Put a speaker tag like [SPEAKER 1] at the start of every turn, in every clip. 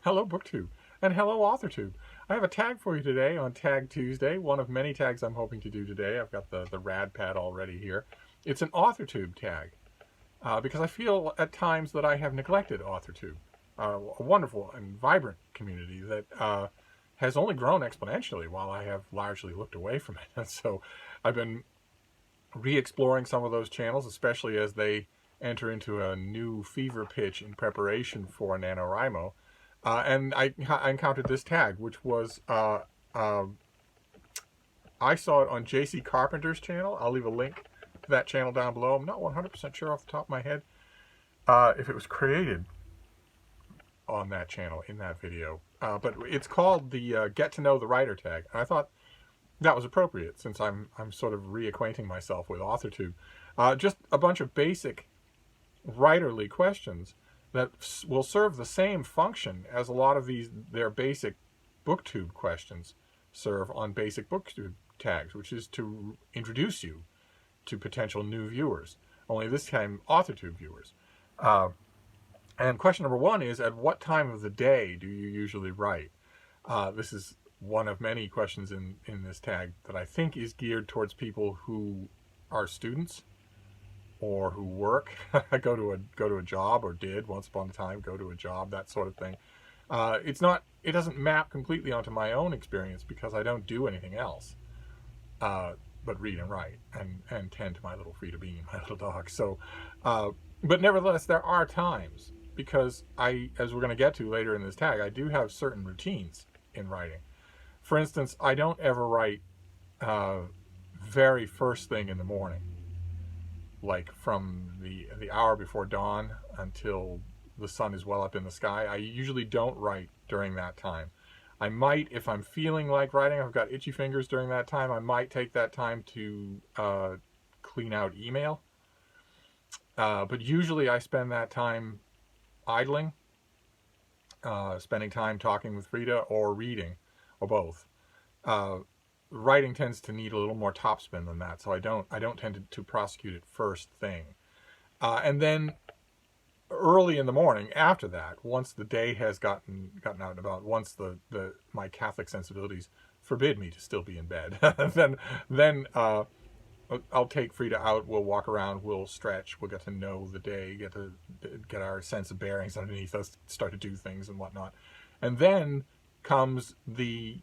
[SPEAKER 1] Hello BookTube, and hello AuthorTube. I have a tag for you today on Tag Tuesday, one of many tags I'm hoping to do today. I've got the rad pad already here. It's an AuthorTube tag, because I feel at times that I have neglected AuthorTube, a wonderful and vibrant community that has only grown exponentially while I have largely looked away from it. And so I've been re-exploring some of those channels, especially as they enter into a new fever pitch in preparation for NaNoWriMo. And I encountered this tag, which was, I saw it on JC Carpenter's channel. I'll leave a link to that channel down below. I'm not 100% sure off the top of my head if it was created on that channel in that video. But it's called the Get to Know the Writer tag. And I thought that was appropriate since I'm sort of reacquainting myself with AuthorTube. Just a bunch of basic writerly questions that will serve the same function as a lot of their basic BookTube questions serve on basic BookTube tags, which is to introduce you to potential new viewers, only this time AuthorTube viewers. And question number one is, at what time of the day do you usually write? This is one of many questions in this tag that I think is geared towards people who are students or who work, go to a job, or did once upon a time go to a job, that sort of thing. It doesn't map completely onto my own experience because I don't do anything else but read and write and tend to my little Frida Bean, my little dog. So, but nevertheless, there are times, because as we're going to get to later in this tag, I do have certain routines in writing. For instance, I don't ever write very first thing in the morning, like from the hour before dawn until the sun is well up in the sky. I usually don't write during that time. I might, if I'm feeling like writing, I've got itchy fingers during that time, I might take that time to clean out email. But usually I spend that time idling, spending time talking with Frida, or reading, or both. Writing tends to need a little more topspin than that, so I don't tend to prosecute it first thing. And then early in the morning after that, once the day has gotten out and about, once my Catholic sensibilities forbid me to still be in bed, then I'll take Frida out, we'll walk around, we'll stretch, we'll get to know the day, get our sense of bearings underneath us, start to do things and whatnot. And then comes the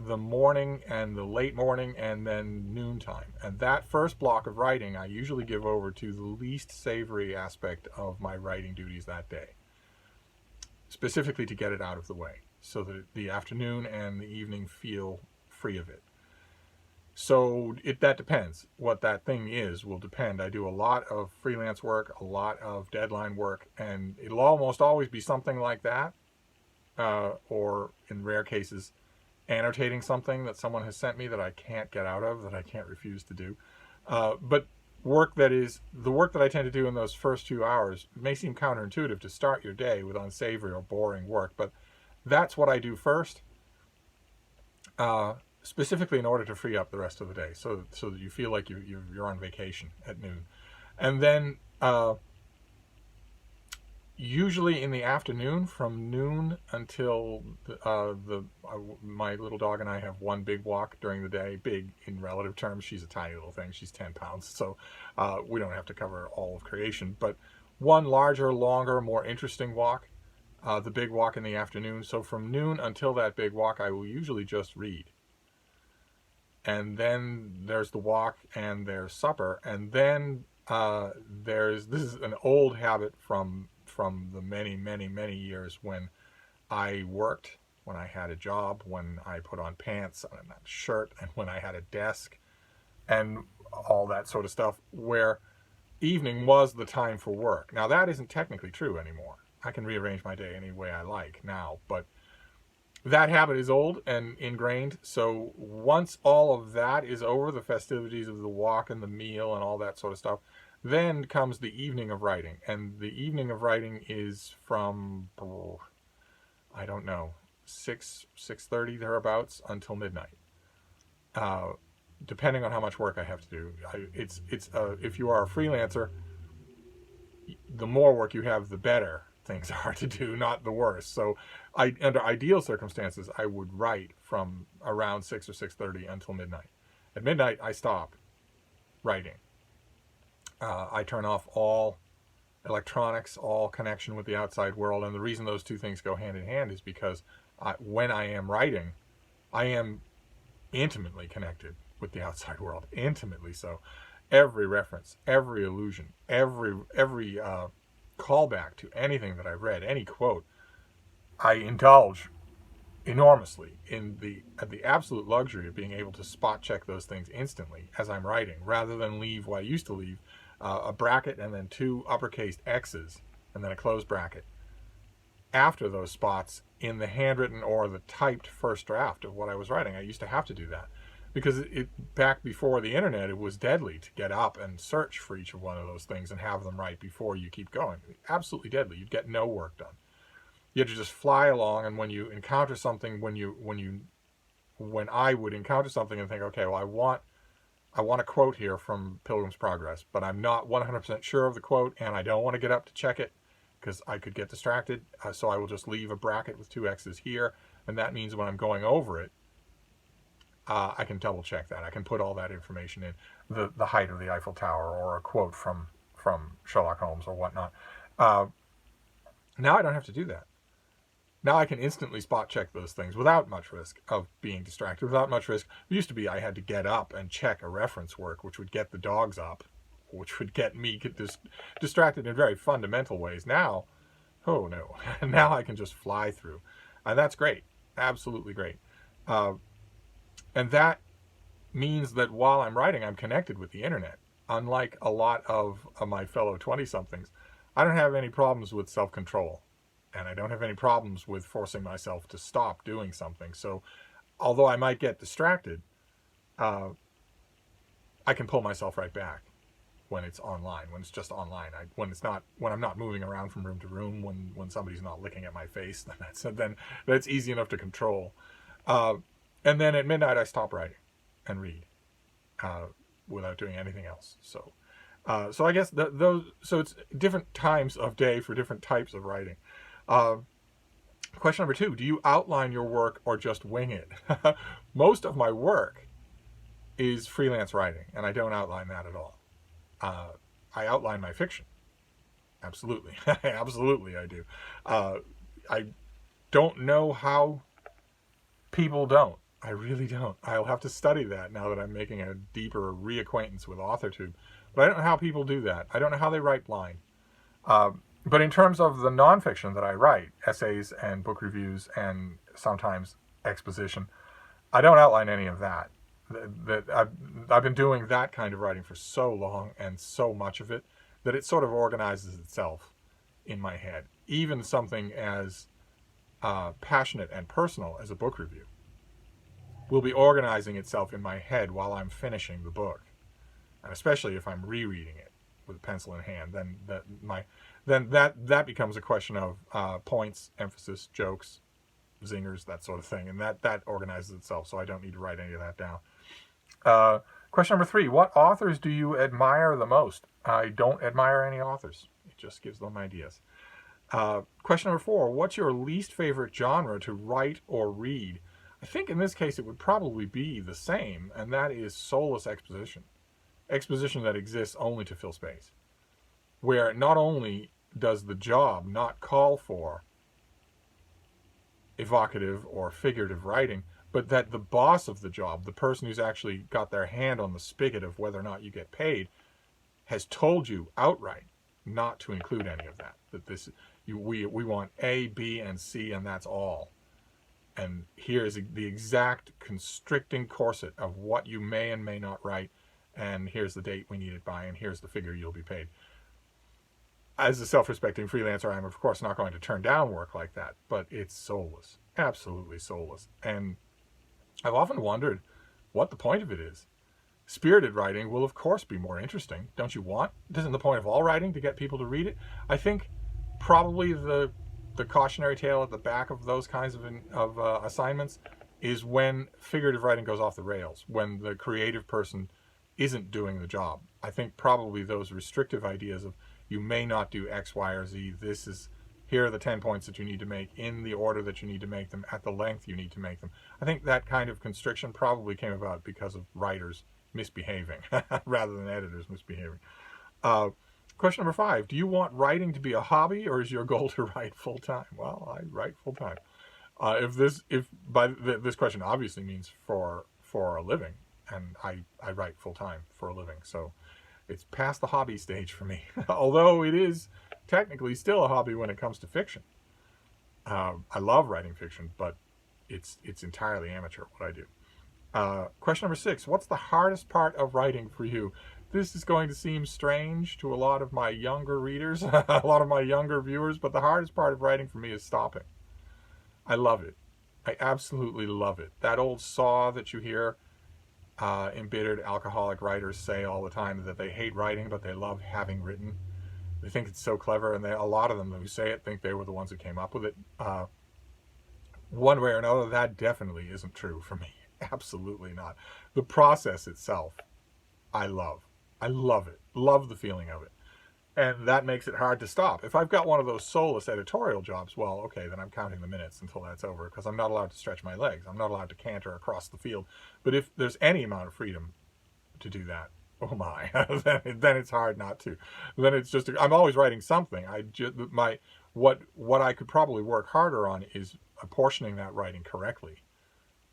[SPEAKER 1] morning and the late morning and then noontime. And that first block of writing I usually give over to the least savory aspect of my writing duties that day, specifically to get it out of the way so that the afternoon and the evening feel free of it. So that depends. What that thing is will depend. I do a lot of freelance work, a lot of deadline work, and it'll almost always be something like that. Or in rare cases, annotating something that someone has sent me that I can't get out of, that I can't refuse to do. But the work that I tend to do in those first 2 hours may seem counterintuitive to start your day with unsavory or boring work, but that's what I do first, specifically in order to free up the rest of the day, so that you feel like you're on vacation at noon. And then usually in the afternoon, from noon until my little dog and I have one big walk during the day. Big in relative terms, she's a tiny little thing, she's 10 pounds, so we don't have to cover all of creation, but one larger, longer, more interesting walk, the big walk in the afternoon. So from noon until that big walk, I will usually just read. And then there's the walk and there's supper, and then this is an old habit from the many years when I worked, when I had a job, when I put on pants and a shirt, and when I had a desk and all that sort of stuff, where evening was the time for work. Now that isn't technically true anymore. I can rearrange my day any way I like now, but that habit is old and ingrained. So once all of that is over, the festivities of the walk and the meal and all that sort of stuff, then comes the evening of writing. And the evening of writing is from, I don't know, 6:30 thereabouts until midnight, depending on how much work I have to do. If you are a freelancer, the more work you have, the better things are to do, not the worst. So under ideal circumstances, I would write from around 6 or 6:30 until midnight. At midnight, I stop writing. I turn off all electronics, all connection with the outside world. And the reason those two things go hand in hand is because when I am writing, I am intimately connected with the outside world, intimately so. Every reference, every allusion, every callback to anything that I've read, any quote, I indulge enormously in the absolute luxury of being able to spot check those things instantly as I'm writing, rather than leave what I used to leave, a bracket and then 2 uppercase X's and then a closed bracket after those spots in the handwritten or the typed first draft of what I was writing. I used to have to do that because back before the internet, it was deadly to get up and search for each of one of those things and have them right before you keep going. Absolutely deadly. You'd get no work done. You had to just fly along, and when you encounter something, when I would encounter something and think, okay, well, I want a quote here from Pilgrim's Progress, but I'm not 100% sure of the quote, and I don't want to get up to check it because I could get distracted. So I will just leave a bracket with 2 X's here, and that means when I'm going over it, I can double check that. I can put all that information in, the height of the Eiffel Tower or a quote from Sherlock Holmes or whatnot. Now I don't have to do that. Now I can instantly spot check those things without much risk of being distracted, without much risk. It used to be I had to get up and check a reference work, which would get the dogs up, which would get me distracted in very fundamental ways. Now, oh no, now I can just fly through. And that's great, absolutely great. And that means that while I'm writing, I'm connected with the internet. Unlike a lot of my fellow 20-somethings, I don't have any problems with self-control. And I don't have any problems with forcing myself to stop doing something. So although I might get distracted, I can pull myself right back when it's online, when it's just online. When I'm not moving around from room to room, when somebody's not looking at my face, then that's easy enough to control. And then at midnight, I stop writing and read without doing anything else. So I guess so it's different times of day for different types of writing. Question number 2, do you outline your work or just wing it? Most of my work is freelance writing, and I don't outline that at all. I outline my fiction. Absolutely. Absolutely I do. I don't know how people don't. I really don't. I'll have to study that now that I'm making a deeper reacquaintance with AuthorTube. But I don't know how people do that. I don't know how they write blind. But in terms of the nonfiction that I write, essays and book reviews and sometimes exposition, I don't outline any of that. I've been doing that kind of writing for so long and so much of it that it sort of organizes itself in my head. Even something as passionate and personal as a book review will be organizing itself in my head while I'm finishing the book. And especially if I'm rereading it with a pencil in hand, then that becomes a question of points, emphasis, jokes, zingers, that sort of thing, and that organizes itself, so I don't need to write any of that down. Question number 3, what authors do you admire the most? I don't admire any authors. It just gives them ideas. Question number 4, what's your least favorite genre to write or read? I think in this case it would probably be the same, and that is soulless exposition. Exposition that exists only to fill space, where not only does the job not call for evocative or figurative writing, but that the boss of the job, the person who's actually got their hand on the spigot of whether or not you get paid, has told you outright not to include any of that. That we want A, B, and C, and that's all. And here is the exact constricting corset of what you may and may not write, and here's the date we need it by, and here's the figure you'll be paid. As a self-respecting freelancer, I'm of course not going to turn down work like that, but it's soulless, absolutely soulless. And I've often wondered what the point of it is. Spirited writing will of course be more interesting. Don't you want? Isn't the point of all writing to get people to read it? I think probably the cautionary tale at the back of those kinds of assignments is when figurative writing goes off the rails, when the creative person isn't doing the job. I think probably those restrictive ideas of you may not do X, Y, or Z, here are the 10 points that you need to make in the order that you need to make them, at the length you need to make them. I think that kind of constriction probably came about because of writers misbehaving rather than editors misbehaving. Question number 5, do you want writing to be a hobby, or is your goal to write full-time? Well, I write full-time. If by this question obviously means for a living, and I write full-time for a living, so it's past the hobby stage for me. Although it is technically still a hobby when it comes to fiction. I love writing fiction, but it's entirely amateur what I do. Question number 6, what's the hardest part of writing for you? This is going to seem strange to a lot of my younger readers, a lot of my younger viewers, but the hardest part of writing for me is stopping. I love it. I absolutely love it. That old saw that you hear embittered alcoholic writers say all the time, that they hate writing, but they love having written. They think it's so clever, and a lot of them who say it think they were the ones who came up with it. One way or another, that definitely isn't true for me. Absolutely not. The process itself, I love. I love it. Love the feeling of it. And that makes it hard to stop. If I've got one of those soulless editorial jobs, well, okay, then I'm counting the minutes until that's over, because I'm not allowed to stretch my legs. I'm not allowed to canter across the field. But if there's any amount of freedom to do that, oh my, then it's hard not to. Then it's just, I'm always writing something. What I could probably work harder on is apportioning that writing correctly,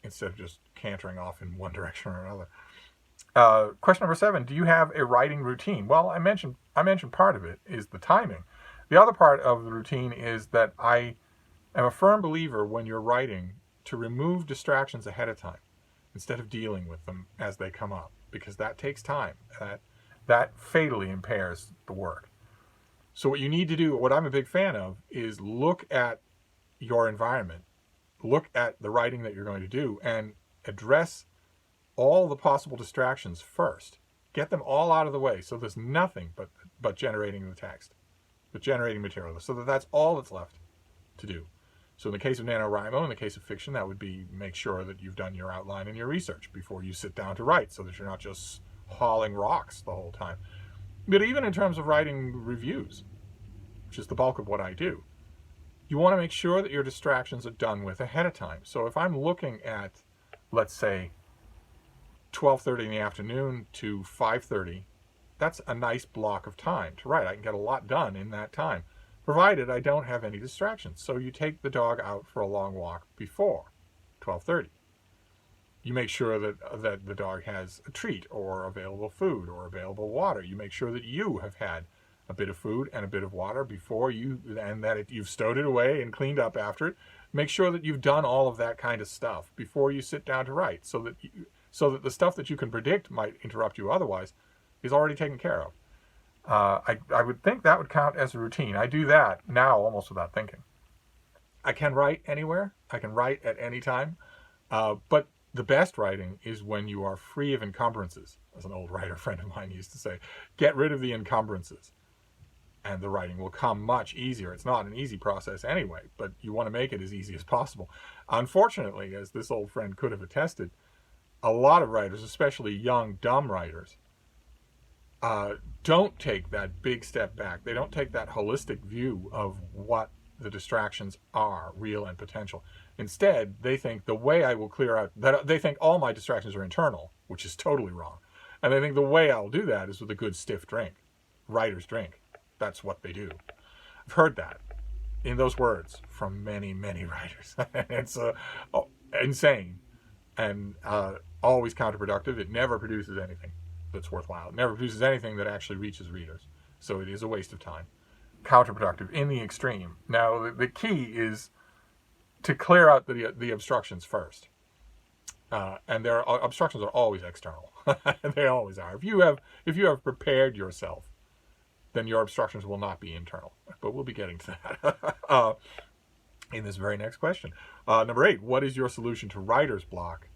[SPEAKER 1] instead of just cantering off in one direction or another. Question number 7, do you have a writing routine? Well, I mentioned part of it is the timing. The other part of the routine is that I am a firm believer, when you're writing, to remove distractions ahead of time instead of dealing with them as they come up, because that takes time. That fatally impairs the work. So what you need to do, what I'm a big fan of, is look at your environment, look at the writing that you're going to do, and address all the possible distractions first. Get them all out of the way, so there's nothing but generating the text, but generating material, so that's all that's left to do. So in the case of NaNoWriMo, in the case of fiction, that would be make sure that you've done your outline and your research before you sit down to write, so that you're not just hauling rocks the whole time. But even in terms of writing reviews, which is the bulk of what I do, you want to make sure that your distractions are done with ahead of time. So if I'm looking at, let's say, 12:30 in the afternoon to 5:30, that's a nice block of time to write. I can get a lot done in that time, provided I don't have any distractions. So you take the dog out for a long walk before 12:30. You make sure that the dog has a treat or available food or available water. You make sure that you have had a bit of food and a bit of water before and that you've stowed it away and cleaned up after it. Make sure that you've done all of that kind of stuff before you sit down to write, so that the stuff that you can predict might interrupt you otherwise is already taken care of. I would think that would count as a routine. I do that now almost without thinking. I can write anywhere. I can write at any time. But the best writing is when you are free of encumbrances, as an old writer friend of mine used to say. Get rid of the encumbrances, and the writing will come much easier. It's not an easy process anyway, but you want to make it as easy as possible. Unfortunately, as this old friend could have attested, a lot of writers, especially young, dumb writers, don't take that big step back. They don't take that holistic view of what the distractions are, real and potential. Instead, they think the way I will clear out, they think all my distractions are internal, which is totally wrong. And they think the way I'll do that is with a good stiff drink. Writer's drink. That's what they do. I've heard that in those words from many, many writers. It's insane and always counterproductive. It never produces anything that's worthwhile. It never produces anything that actually reaches readers. So it is a waste of time. Counterproductive in the extreme. Now, the key is to clear out the obstructions first. And obstructions are always external. They always are. If you have prepared yourself, then your obstructions will not be internal. But we'll be getting to that in this very next question. Number 8, what is your solution to writer's block?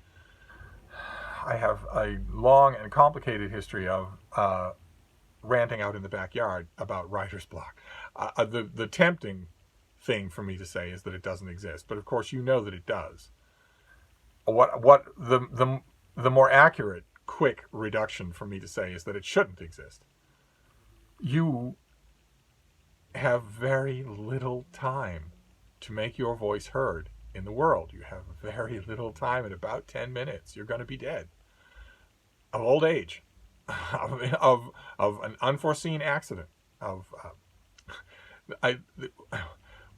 [SPEAKER 1] I have a long and complicated history of ranting out in the backyard about writer's block. The tempting thing for me to say is that it doesn't exist, but of course you know that it does. What the more accurate, quick reduction for me to say is that it shouldn't exist. You have very little time to make your voice heard in the world. You have very little time. In about 10 minutes, you're going to be dead of old age, of an unforeseen accident,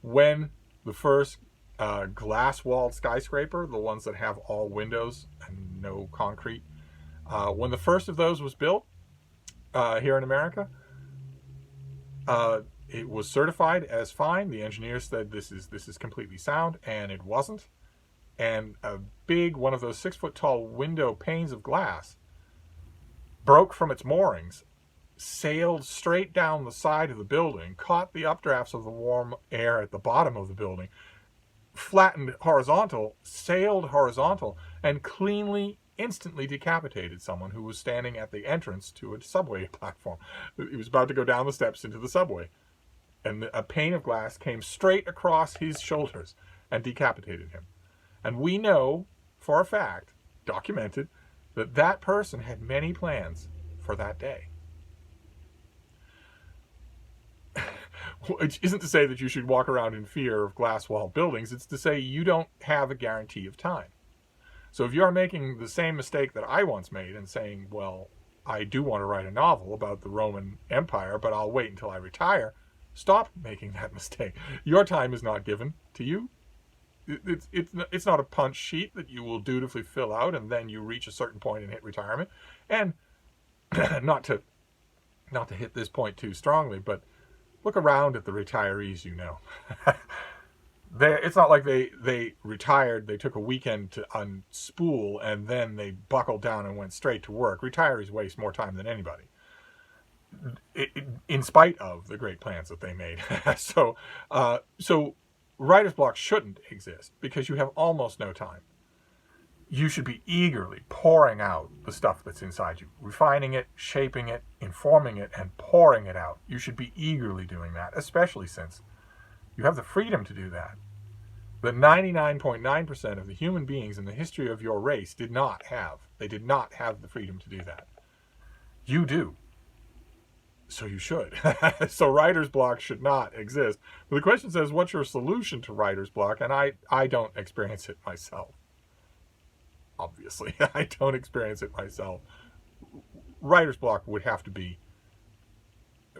[SPEAKER 1] when the first glass-walled skyscraper, the ones that have all windows and no concrete, when the first of those was built here in America, it was certified as fine. The engineers said this is completely sound, and it wasn't. And a big one of those 6-foot-tall window panes of glass broke from its moorings, sailed straight down the side of the building, caught the updrafts of the warm air at the bottom of the building, flattened horizontal, sailed horizontal, and cleanly, instantly decapitated someone who was standing at the entrance to a subway platform. He was about to go down the steps into the subway, and a pane of glass came straight across his shoulders and decapitated him. And we know for a fact, documented, that that person had many plans for that day. Which isn't to say that you should walk around in fear of glass-walled buildings. It's to say you don't have a guarantee of time. So if you're making the same mistake that I once made and saying, well, I do want to write a novel about the Roman Empire, but I'll wait until I retire, stop making that mistake. Your time is not given to you. It's not a punch sheet that you will dutifully fill out and then you reach a certain point and hit retirement. And not to hit this point too strongly, but look around at the retirees you know. It's not like they retired, they took a weekend to unspool, and then they buckled down and went straight to work. Retirees waste more time than anybody, in spite of the great plans that they made. So writer's block shouldn't exist because you have almost no time. You should be eagerly pouring out the stuff that's inside you, refining it, shaping it, informing it, and pouring it out. You should be eagerly doing that, especially since you have the freedom to do that. The 99.9% of the human beings in the history of your race did not have. They did not have the freedom to do that. You do. So you should. So writer's block should not exist. But the question says, what's your solution to writer's block? And I don't experience it myself. Obviously, I don't experience it myself. Writer's block would have to be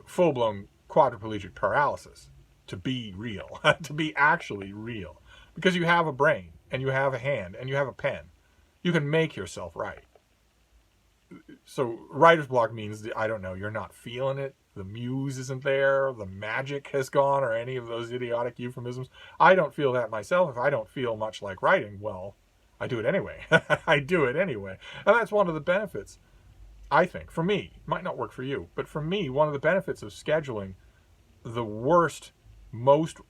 [SPEAKER 1] full-blown quadriplegic paralysis to be real, to be actually real. Because you have a brain, and you have a hand, and you have a pen. You can make yourself write. So writer's block means, I don't know, you're not feeling it, the muse isn't there, the magic has gone, or any of those idiotic euphemisms. I don't feel that myself. If I don't feel much like writing, well, I do it anyway. I do it anyway. And that's one of the benefits, I think, for me. It might not work for you, but for me, one of the benefits of scheduling the worst, most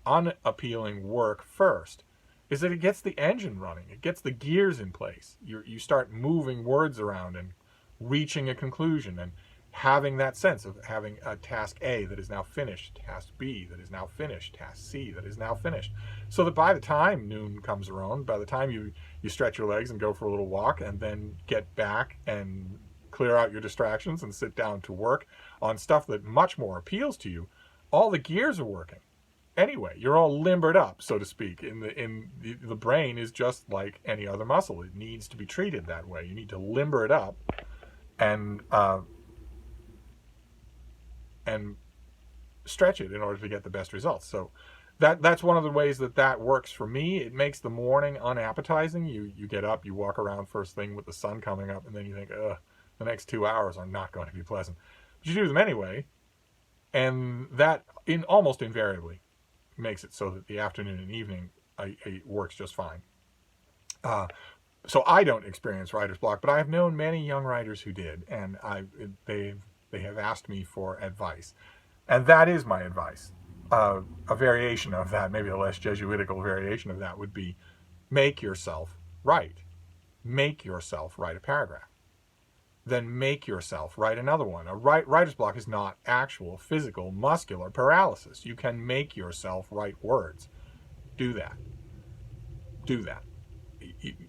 [SPEAKER 1] unappealing work first is that it gets the engine running. It gets the gears in place. You start moving words around and reaching a conclusion and having that sense of having a task A that is now finished, task B that is now finished, task C that is now finished. So that by the time noon comes around, by the time you stretch your legs and go for a little walk and then get back and clear out your distractions and sit down to work on stuff that much more appeals to you, all the gears are working. Anyway, you're all limbered up, so to speak. The brain is just like any other muscle. It needs to be treated that way. You need to limber it up and stretch it in order to get the best results. So that's one of the ways that works for me. It makes the morning unappetizing. You get up, you walk around first thing with the sun coming up, and then you think, the next 2 hours are not going to be pleasant. But you do them anyway, and that almost invariably makes it so that the afternoon and evening works just fine. So I don't experience writer's block, but I've known many young writers who did, and they have asked me for advice. And that is my advice. A variation of that, maybe a less Jesuitical variation of that, would be make yourself write. Make yourself write a paragraph. Then make yourself write another one. Writer's block is not actual physical muscular paralysis. You can make yourself write words. Do that. Do that.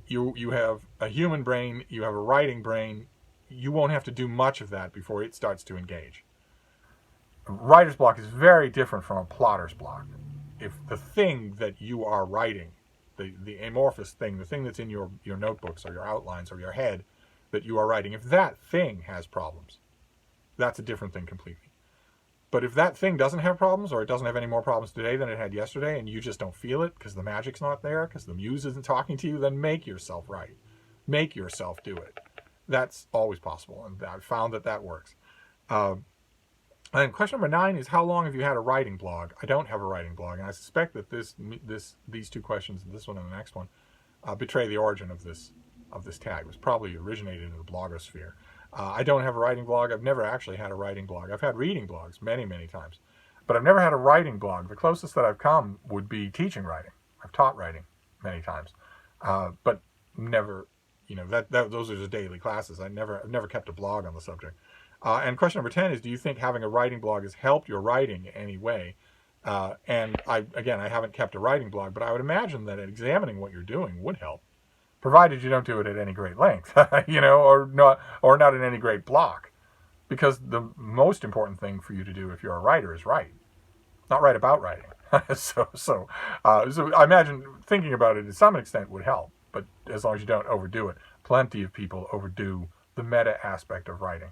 [SPEAKER 1] You have a human brain, you have a writing brain. You won't have to do much of that before it starts to engage. Writer's block is very different from a plotter's block. If the thing that you are writing, the amorphous thing, the thing that's in your notebooks or your outlines or your head that you are writing, if that thing has problems, that's a different thing completely. But if that thing doesn't have problems, or it doesn't have any more problems today than it had yesterday, and you just don't feel it because the magic's not there, because the muse isn't talking to you, then make yourself write. Make yourself do it. That's always possible, and I've found that that works. And question number 9 is, how long have you had a writing blog? I don't have a writing blog, and I suspect that these two questions, this one and the next one, betray the origin of this tag. It was probably originated in the blogosphere. I don't have a writing blog. I've never actually had a writing blog. I've had reading blogs many, many times, but I've never had a writing blog. The closest that I've come would be teaching writing. I've taught writing many times, but never, those are just daily classes. I've never kept a blog on the subject. And question number 10 is, do you think having a writing blog has helped your writing in any way? And I haven't kept a writing blog, but I would imagine that examining what you're doing would help, provided you don't do it at any great length, or not in any great block. Because the most important thing for you to do if you're a writer is write, not write about writing. So I imagine thinking about it to some extent would help, but as long as you don't overdo it. Plenty of people overdo the meta aspect of writing.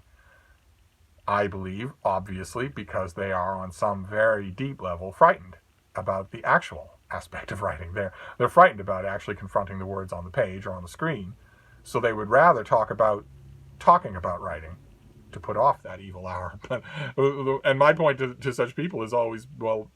[SPEAKER 1] I believe, obviously, because they are on some very deep level frightened about the actual aspect of writing. They're frightened about actually confronting the words on the page or on the screen, so they would rather talk about talking about writing to put off that evil hour. And my point to such people is always, well,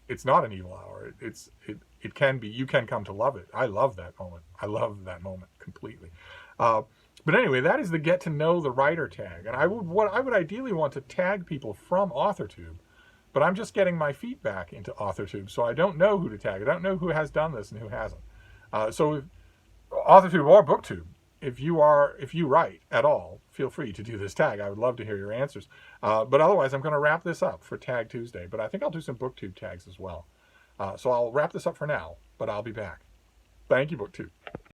[SPEAKER 1] it's not an evil hour. It can be. You can come to love it. I love that moment. I love that moment completely. But anyway, that is the get to know the writer tag. And I would ideally want to tag people from AuthorTube, but I'm just getting my feet back into AuthorTube, so I don't know who to tag. I don't know who has done this and who hasn't. So AuthorTube or BookTube, if you write at all, feel free to do this tag. I would love to hear your answers. But otherwise, I'm going to wrap this up for Tag Tuesday. But I think I'll do some BookTube tags as well. So I'll wrap this up for now, but I'll be back. Thank you, BookTube.